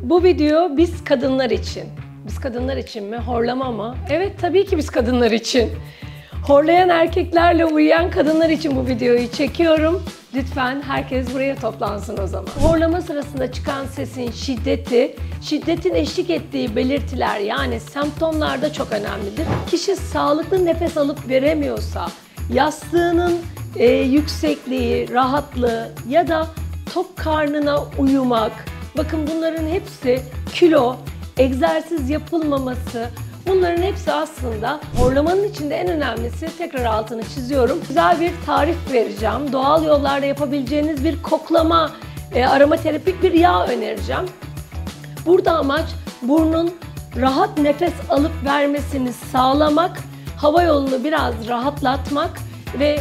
Bu video biz kadınlar için. Biz kadınlar için mi? Horlama mı? Evet, tabii ki biz kadınlar için. Horlayan erkeklerle uyuyan kadınlar için bu videoyu çekiyorum. Lütfen herkes buraya toplansın o zaman. Horlama sırasında çıkan sesin şiddeti, şiddetin eşlik ettiği belirtiler yani semptomlar da çok önemlidir. Kişi sağlıklı nefes alıp veremiyorsa, yastığının yüksekliği, rahatlığı ya da tok karnına uyumak, bakın bunların hepsi kilo, egzersiz yapılmaması, bunların hepsi aslında horlamanın içinde en önemlisi, tekrar altını çiziyorum. Güzel bir tarif vereceğim. Doğal yollarla yapabileceğiniz bir koklama, aromaterapik bir yağ önereceğim. Burada amaç burnun rahat nefes alıp vermesini sağlamak, hava yolunu biraz rahatlatmak ve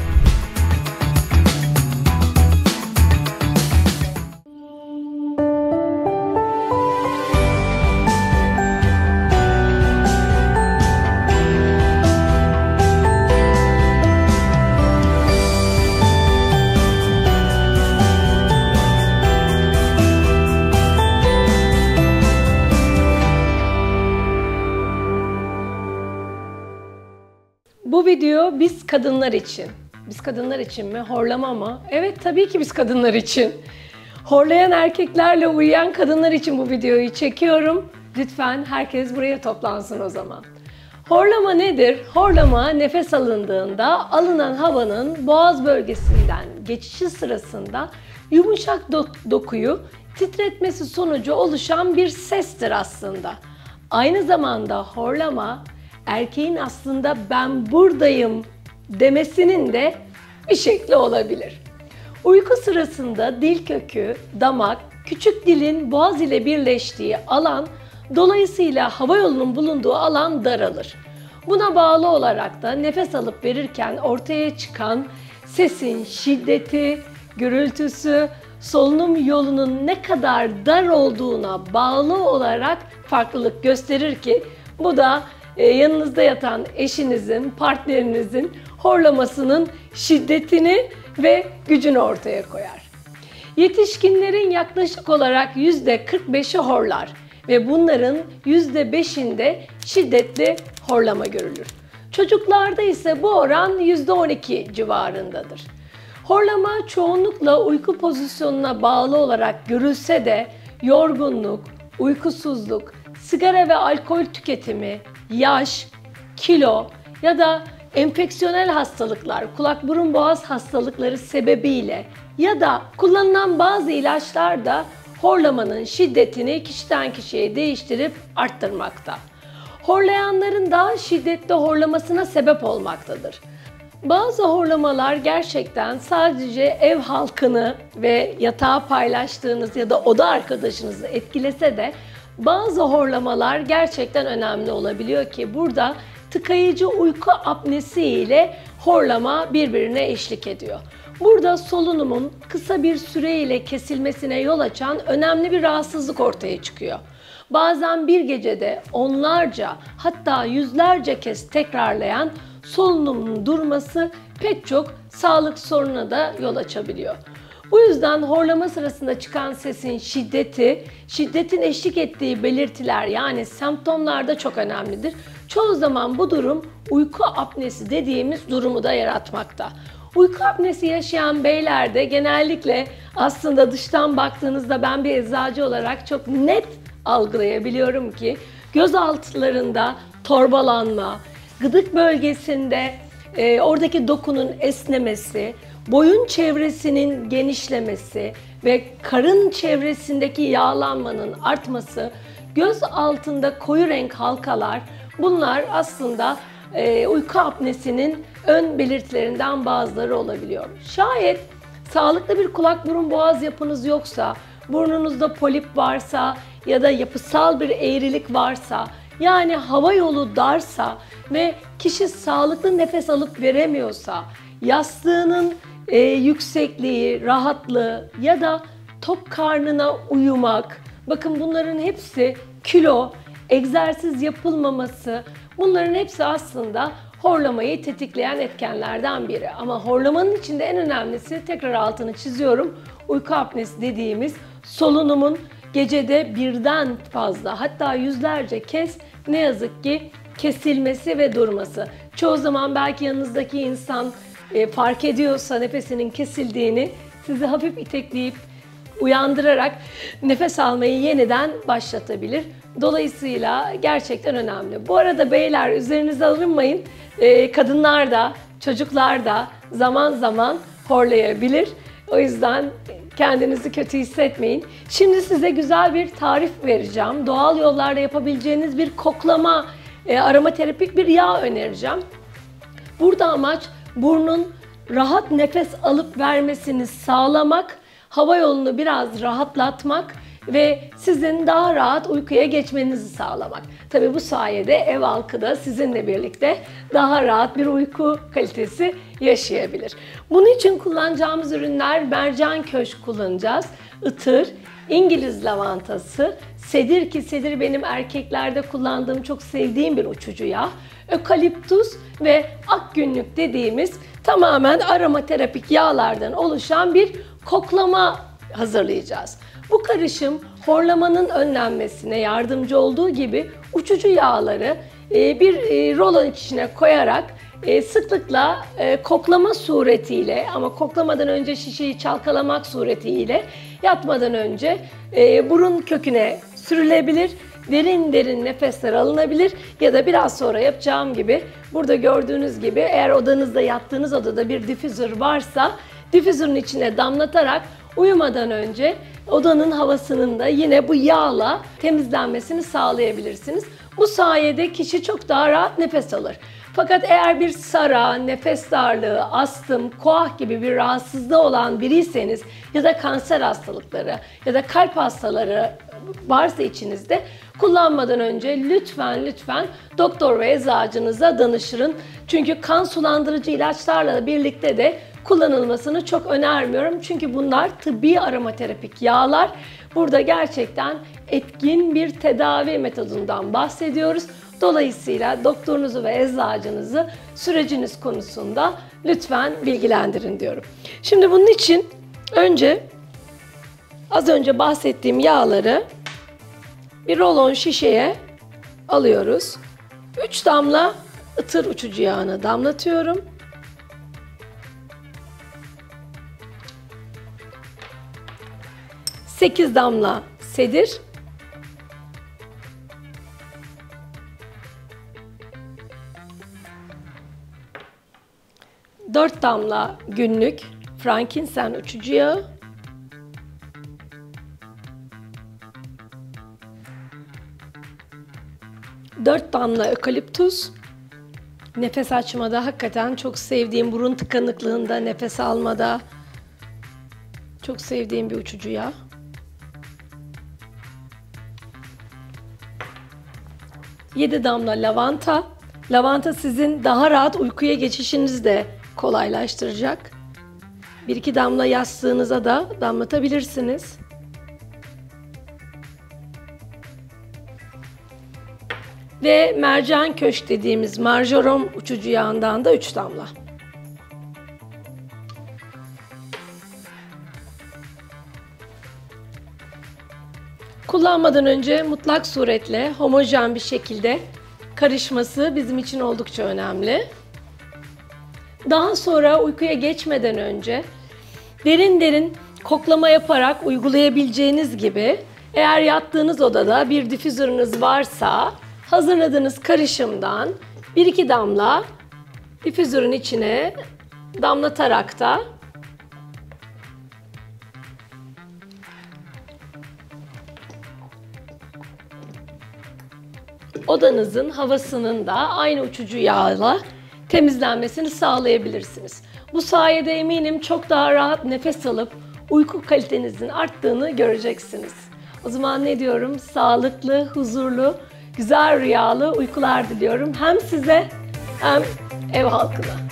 bu video biz kadınlar için. Biz kadınlar için mi? Horlama mı? Evet, tabii ki biz kadınlar için. Horlayan erkeklerle uyuyan kadınlar için bu videoyu çekiyorum. Lütfen herkes buraya toplansın o zaman. Horlama nedir? Horlama nefes alındığında alınan havanın boğaz bölgesinden geçişi sırasında yumuşak dokuyu titretmesi sonucu oluşan bir sestir aslında. Aynı zamanda horlama erkeğin aslında ben buradayım demesinin de bir şekli olabilir. Uyku sırasında dil kökü, damak, küçük dilin boğaz ile birleştiği alan, dolayısıyla hava yolunun bulunduğu alan daralır. Buna bağlı olarak da nefes alıp verirken ortaya çıkan sesin şiddeti, gürültüsü, solunum yolunun ne kadar dar olduğuna bağlı olarak farklılık gösterir ki bu da yanınızda yatan eşinizin, partnerinizin horlamasının şiddetini ve gücünü ortaya koyar. Yetişkinlerin yaklaşık olarak %45'i horlar ve bunların %5'inde şiddetli horlama görülür. Çocuklarda ise bu oran %12 civarındadır. Horlama çoğunlukla uyku pozisyonuna bağlı olarak görülse de yorgunluk, uykusuzluk, sigara ve alkol tüketimi, yaş, kilo ya da enfeksiyonel hastalıklar, kulak burun boğaz hastalıkları sebebiyle ya da kullanılan bazı ilaçlar da horlamanın şiddetini kişiden kişiye değiştirip arttırmakta. Horlayanların daha şiddetli horlamasına sebep olmaktadır. Bazı horlamalar gerçekten sadece ev halkını ve yatağı paylaştığınız ya da oda arkadaşınızı etkilese de bazı horlamalar gerçekten önemli olabiliyor ki burada tıkayıcı uyku apnesi ile horlama birbirine eşlik ediyor. Burada solunumun kısa bir süreyle kesilmesine yol açan önemli bir rahatsızlık ortaya çıkıyor. Bazen bir gecede onlarca hatta yüzlerce kez tekrarlayan solunumun durması pek çok sağlık sorununa da yol açabiliyor. Bu yüzden horlama sırasında çıkan sesin şiddeti, şiddetin eşlik ettiği belirtiler yani semptomlar da çok önemlidir. Çoğu zaman bu durum uyku apnesi dediğimiz durumu da yaratmakta. Uyku apnesi yaşayan beylerde genellikle aslında dıştan baktığınızda ben bir eczacı olarak çok net algılayabiliyorum ki göz altlarında torbalanma, gıdık bölgesinde oradaki dokunun esnemesi, boyun çevresinin genişlemesi ve karın çevresindeki yağlanmanın artması, göz altında koyu renk halkalar, bunlar aslında uyku apnesinin ön belirtilerinden bazıları olabiliyor. Şayet sağlıklı bir kulak burun boğaz yapınız yoksa, burnunuzda polip varsa ya da yapısal bir eğrilik varsa, yani hava yolu darsa ve kişi sağlıklı nefes alıp veremiyorsa, yastığının yüksekliği, rahatlığı ya da tok karnına uyumak, bakın bunların hepsi kilo, egzersiz yapılmaması, bunların hepsi aslında horlamayı tetikleyen etkenlerden biri. Ama horlamanın içinde en önemlisi, tekrar altını çiziyorum, uyku apnesi dediğimiz solunumun gecede birden fazla, hatta yüzlerce kez ne yazık ki kesilmesi ve durması. Çoğu zaman belki yanınızdaki insan fark ediyorsa nefesinin kesildiğini, sizi hafif itekleyip uyandırarak nefes almayı yeniden başlatabilir. Dolayısıyla gerçekten önemli. Bu arada beyler, üzerinize alınmayın. Kadınlar da, çocuklar da zaman zaman horlayabilir. O yüzden kendinizi kötü hissetmeyin. Şimdi size güzel bir tarif vereceğim. Doğal yollarla yapabileceğiniz bir koklama, aromaterapik bir yağ önereceğim. Burada amaç burnun rahat nefes alıp vermesini sağlamak, hava yolunu biraz rahatlatmak ve sizin daha rahat uykuya geçmenizi sağlamak. Tabii bu sayede ev halkı da sizinle birlikte daha rahat bir uyku kalitesi yaşayabilir. Bunun için kullanacağımız ürünler: mercan köşk kullanacağız, ıtır, İngiliz lavantası, sedir, ki sedir benim erkeklerde kullandığım, çok sevdiğim bir uçucu yağ, ökaliptus ve akgünlük dediğimiz tamamen aromaterapik yağlardan oluşan bir koklama hazırlayacağız. Bu karışım horlamanın önlenmesine yardımcı olduğu gibi uçucu yağları bir rolon içine koyarak sıklıkla koklama suretiyle, ama koklamadan önce şişeyi çalkalamak suretiyle, yatmadan önce burun köküne sürülebilir, derin derin nefesler alınabilir ya da biraz sonra yapacağım gibi, burada gördüğünüz gibi, eğer odanızda, yattığınız odada bir difüzör varsa difüzörün içine damlatarak uyumadan önce odanın havasının da yine bu yağla temizlenmesini sağlayabilirsiniz. Bu sayede kişi çok daha rahat nefes alır. Fakat eğer bir sara, nefes darlığı, astım, koah gibi bir rahatsızlığı olan biriyseniz ya da kanser hastalıkları ya da kalp hastaları varsa içinizde, kullanmadan önce lütfen doktor ve eczacınıza danışın. Çünkü kan sulandırıcı ilaçlarla birlikte de kullanılmasını çok önermiyorum. Çünkü bunlar tıbbi aromaterapik yağlar. Burada gerçekten etkin bir tedavi metodundan bahsediyoruz. Dolayısıyla doktorunuzu ve eczacınızı süreciniz konusunda lütfen bilgilendirin diyorum. Şimdi bunun için önce az önce bahsettiğim yağları bir rolon şişeye alıyoruz. 3 damla ıtır uçucu yağını damlatıyorum. Sekiz damla sedir, 4 damla günlük frankinsen uçucu yağı, 4 damla ökaliptus. Nefes açmada hakikaten çok sevdiğim, burun tıkanıklığında, nefes almada çok sevdiğim bir uçucu yağ. 7 damla lavanta. Lavanta sizin daha rahat uykuya geçişinizi de kolaylaştıracak. 1-2 damla yastığınıza da damlatabilirsiniz. Ve mercan köşk dediğimiz marjoram uçucu yağından da 3 damla. Kullanmadan önce mutlak suretle homojen bir şekilde karışması bizim için oldukça önemli. Daha sonra uykuya geçmeden önce derin derin koklama yaparak uygulayabileceğiniz gibi, eğer yattığınız odada bir difüzörünüz varsa hazırladığınız karışımdan 1-2 damla difüzörün içine damlatarak da odanızın havasının da aynı uçucu yağla temizlenmesini sağlayabilirsiniz. Bu sayede eminim çok daha rahat nefes alıp uyku kalitenizin arttığını göreceksiniz. O zaman ne diyorum? Sağlıklı, huzurlu, güzel rüyalı uykular diliyorum. Hem size hem ev halkına.